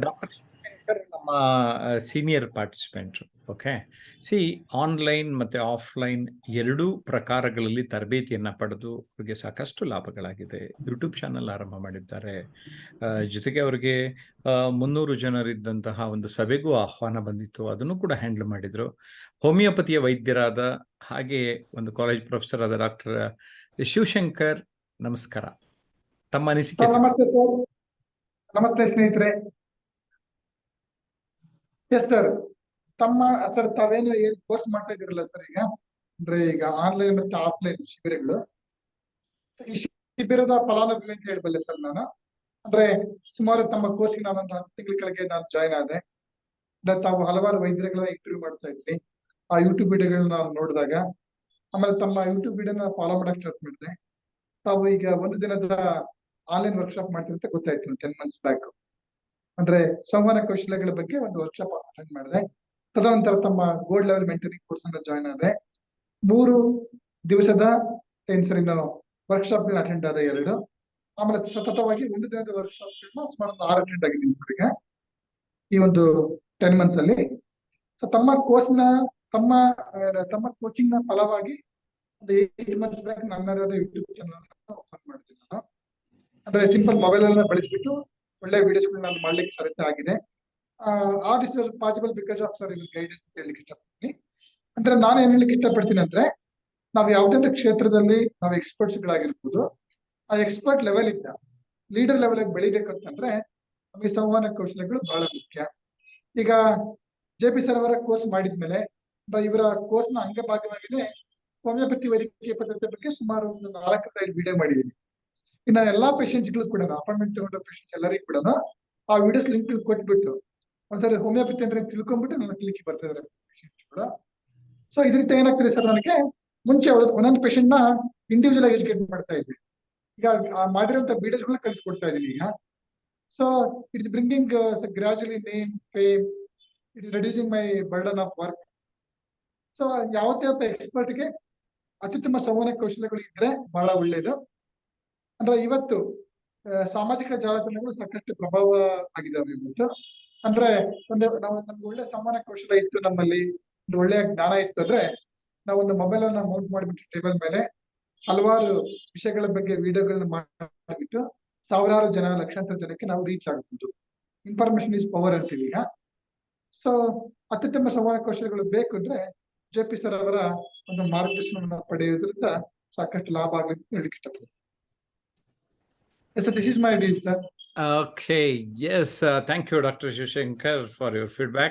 Doctor Shankar ನಮ್ಮ senior participant. Okay, C online ಮತ್ತು offline ಎರಡೂ ಪ್ರಕಾರಗಳಲ್ಲಿ ತರಬೇತಿಯನ್ನು ಪಡೆದು ಅವರಿಗೆ ಸಾಕಷ್ಟು ಲಾಭಗಳಾಗಿದೆ. ಯೂಟ್ಯೂಬ್ ಚಾನಲ್ ಆರಂಭ ಮಾಡಿದ್ದಾರೆ. ಜೊತೆಗೆ ಅವರಿಗೆ 300 ಜನರಿದ್ದಂತಹ ಒಂದು ಸಭೆಗೂ ಆಹ್ವಾನ ಬಂದಿತ್ತು, ಅದನ್ನು ಕೂಡ ಹ್ಯಾಂಡಲ್ ಮಾಡಿದರು. ಹೋಮಿಯೋಪತಿಯ ವೈದ್ಯರಾದ ಹಾಗೆ ಒಂದು ಕಾಲೇಜ್ ಪ್ರೊಫೆಸರ್ ಆದ ಡಾಕ್ಟರ್ ಶಿವಶಂಕರ್, ನಮಸ್ಕಾರ. ತಮ್ಮ ಅನಿಸಿಕೆ? ನಮಸ್ತೆ ಸರ್. ನಮಸ್ತೆ ಸ್ನೇಹಿತರೆ. ಎಸ್ ಸರ್, ಸರ್ ತಾವೇನು ಕೋರ್ಸ್ ಮಾಡ್ತಾ ಇದ್ದೀರಲ್ಲ ಸರ್, ಈಗ ಆನ್ಲೈನ್ ಮತ್ತೆ ಆಫ್ಲೈನ್ ಶಿಬಿರಗಳು, ಈ ಶಿಬಿರದ ಫಲಾನುಭವಿ ಅಂತ ಹೇಳ್ಬಲ್ಲೆ ಸರ್ ನಾನು. ಸುಮಾರು ತಮ್ಮ ಕೋರ್ಸ್ಗೆ ನಾನೊಂದು 10 ತಿಂಗಳ ಕೆಳಗೆ ನಾನು ಜಾಯ್ನ್ ಆದೆ. ತಾವು ಹಲವಾರು ವೈದ್ಯರುಗಳ ಇಂಟರ್ವ್ಯೂ ಮಾಡ್ತಾ ಇದ್ವಿ. ಆ ಯೂಟ್ಯೂಬ್ ವಿಡಿಯೋಗಳನ್ನ ನಾನು ನೋಡಿದಾಗ, ಆಮೇಲೆ ತಮ್ಮ ಯೂಟ್ಯೂಬ್ ವಿಡಿಯೋನ ಫಾಲೋ ಮಾಡಕ್ ಸ್ಟಾರ್ಟ್ ಮಾಡಿದೆ. ತಾವು ಈಗ ಒಂದು ದಿನದ ಆನ್ಲೈನ್ ವರ್ಕ್ಶಾಪ್ ಮಾಡ್ತೀವಿ ಅಂತ ಗೊತ್ತಾಯ್ತು 10 months ಬ್ಯಾಕ್. ಸಂವಹನ ಕೌಶಲ್ಯಗಳ ಬಗ್ಗೆ ಒಂದು ವರ್ಕ್ಶಾಪ್ ಅಟೆಂಡ್ ಮಾಡಿದೆ. ತದನಂತರ ತಮ್ಮ ಗೋಲ್ಡ್ ಲೆವೆಲ್ ಮೆಂಟರಿಂಗ್ ಕೋರ್ಸ್ ಅನ್ನ ಜಾಯ್ನ್ ಆದೆ. 3 ದಿವಸದ ನಾನು ವರ್ಕ್ಶಾಪ್ ಅಟೆಂಡ್ ಆದ 2. ಆಮೇಲೆ ಸತತವಾಗಿ ಒಂದು ದಿನದ ವರ್ಕ್ಶಾಪ್ ಸುಮಾರು 6 ಅಟೆಂಡ್ ಆಗಿದ್ದೀನಿ ಸರ್ ಈಗ ಈ ಒಂದು 10 months ಅಲ್ಲಿ. ತಮ್ಮ ಕೋರ್ಸ್ನ ತಮ್ಮ ಕೋಚಿಂಗ್ ನ ಫಲವಾಗಿ ಒಂದು 8 months ಬ್ಯಾಕ್ ನನ್ನದೇ ಯೂಟ್ಯೂಬ್ ಚಾನಲ್ ಓಪನ್ ಮಾಡಿದ್ದೀನಿ ನಾನು. ಸಿಂಪಲ್ ಮೊಬೈಲ್ ಅನ್ನ ಬಳಸ್ಬಿಟ್ಟು ಒಳ್ಳೆ ವಿಡಿಯೋಸ್ಗಳನ್ನ ನಾನು ಮಾಡ್ಲಿಕ್ಕೆ ಸಾಧ್ಯ ಆಗಿದೆ. This is possible because of sir ಇವ್ರ ಗೈಡೆನ್ಸ್ ಅಂತ ಹೇಳಲಿಕ್ಕೆ ಇಷ್ಟಪಡ್ತೀನಿ. ನಾನು ಏನ್ ಹೇಳಲಿಕ್ಕೆ ಇಷ್ಟಪಡ್ತೀನಿ ನಾವು ಯಾವುದೇ ಒಂದು ಕ್ಷೇತ್ರದಲ್ಲಿ ನಾವು ಎಕ್ಸ್ಪರ್ಟ್ಸ್ ಗಳಾಗಿರ್ಬೋದು, ಆ ಎಕ್ಸ್ಪರ್ಟ್ ಲೆವೆಲ್ ಇಂದ ಲೀಡರ್ ಲೆವೆಲ್ ಆಗಿ ಬೆಳಿಬೇಕಂತಂದ್ರೆ ನಮಗೆ ಸಂವಹನ ಕೌಶಲ್ಯಗಳು ಬಹಳ ಮುಖ್ಯ. ಈಗ JP ಸರ್ ಅವರ ಕೋರ್ಸ್ ಮಾಡಿದ್ಮೇಲೆ ಇವರ ಕೋರ್ಸ್ ನ ಅಂಗಭಾಗವಾಗಿದೆ ಹೋಮಿಯೋಪತಿ ವೈದ್ಯಕೀಯ ಪದ್ಧತಿ ಬಗ್ಗೆ ಸುಮಾರು ಒಂದು 4-5 ವಿಡಿಯೋ ಮಾಡಿದ್ದೀನಿ. ಇನ್ನ ಎಲ್ಲಾ ಪೇಷಂಟ್ಸ್ ಗಳು ಕೂಡ ಅಪಾಯಿಂಟ್ಮೆಂಟ್ ತಗೊಂಡ ಪೇಷಂಟ್ಸ್ ಎಲ್ಲರಿಗೂ ಕೂಡ ಆ ವಿಡಿಯೋಸ್ ಲಿಂಕ್ ಕೊಟ್ಬಿಟ್ಟು ಒಂದ್ಸರಿ ಹೋಮಿಯೋಪತಿ ಅಂದ್ರೆ ತಿಳ್ಕೊಂಡ್ಬಿಟ್ಟು ನನ್ನ ಕ್ಲಿನಿಕ್ ಬರ್ತಾ ಇದಾರೆ ಪೇಷಂಟ್ಸ್ ಕೂಡ. ಸೊ ಇದರಿಂದ ಏನಾಗ್ತದೆ ಸರ್, ನನಗೆ ಮುಂಚೆ ಒಂದೊಂದು ಪೇಷಂಟ್ ನ ಇಂಡಿವಿಜುವಲ್ ಆಗಿ ಎಜುಕೇಟ್ ಮಾಡ್ತಾ ಇದ್ವಿ. ಈಗ ಮಾಡಿರುವಂತ ವಿಡಿಯೋಸ್ಗಳನ್ನ ಕಳಿಸ್ಕೊಡ್ತಾ ಇದೀನಿ ಈಗ. So it's bringing gradually name fame, it is reducing my burden of work. So ಯಾವತ್ತೇ ಒಬ್ಬ ಎಕ್ಸ್ಪರ್ಟ್ಗೆ ಅತ್ಯುತ್ತಮ ಸಂವಹನ ಕೌಶಲ್ಯಗಳು ಇದ್ರೆ ಬಹಳ ಒಳ್ಳೇದು. ಇವತ್ತು ಸಾಮಾಜಿಕ ಜಾಲತಾಣಗಳು ಸಾಕಷ್ಟು ಪ್ರಭಾವ ಆಗಿದ್ದಾವೆ. ಇವತ್ತು ನಮ್ಗೆ ಒಳ್ಳೆ ಸಂವಹನ ಕೌಶಲ್ಯ ಇತ್ತು, ನಮ್ಮಲ್ಲಿ ಒಂದು ಒಳ್ಳೆಯ ಜ್ಞಾನ ಇತ್ತು ಅಂದ್ರೆ ನಾವೊಂದು ಮೊಬೈಲ್ ಅನ್ನ ಮೌಂಟ್ ಮಾಡಿಬಿಟ್ಟು ಟೇಬಲ್ ಮೇಲೆ ಹಲವಾರು ವಿಷಯಗಳ ಬಗ್ಗೆ ವಿಡಿಯೋಗಳನ್ನ ಮಾಡಿಬಿಟ್ಟು ಸಾವಿರಾರು ಜನ, ಲಕ್ಷಾಂತರ ಜನಕ್ಕೆ ನಾವು ರೀಚ್ ಆಗ್ಬೋದು. ಇನ್ಫಾರ್ಮೇಶನ್ ಇಸ್ ಪವರ್ ಅಂತೀವಿ ಈಗ. ಸೊ ಅತ್ಯುತ್ತಮ ಸಂವಹನ ಕೌಶಲ್ಯಗಳು ಬೇಕು ಅಂದ್ರೆ JP ಸರ್ ಅವರ ಒಂದು ಮಾರ್ಗದರ್ಶನವನ್ನು ಪಡೆಯುವುದರಿಂದ ಸಾಕಷ್ಟು ಲಾಭ ಆಗ್ಲಿಕ್ಕೆ ಹೇಳಲಿಕ್ಕೆ ಇಷ್ಟಪಡ್ತೀನಿ. Yes, sir, this is my deal, sir. Okay, yes, thank you, Dr. Shivshankar, for your feedback.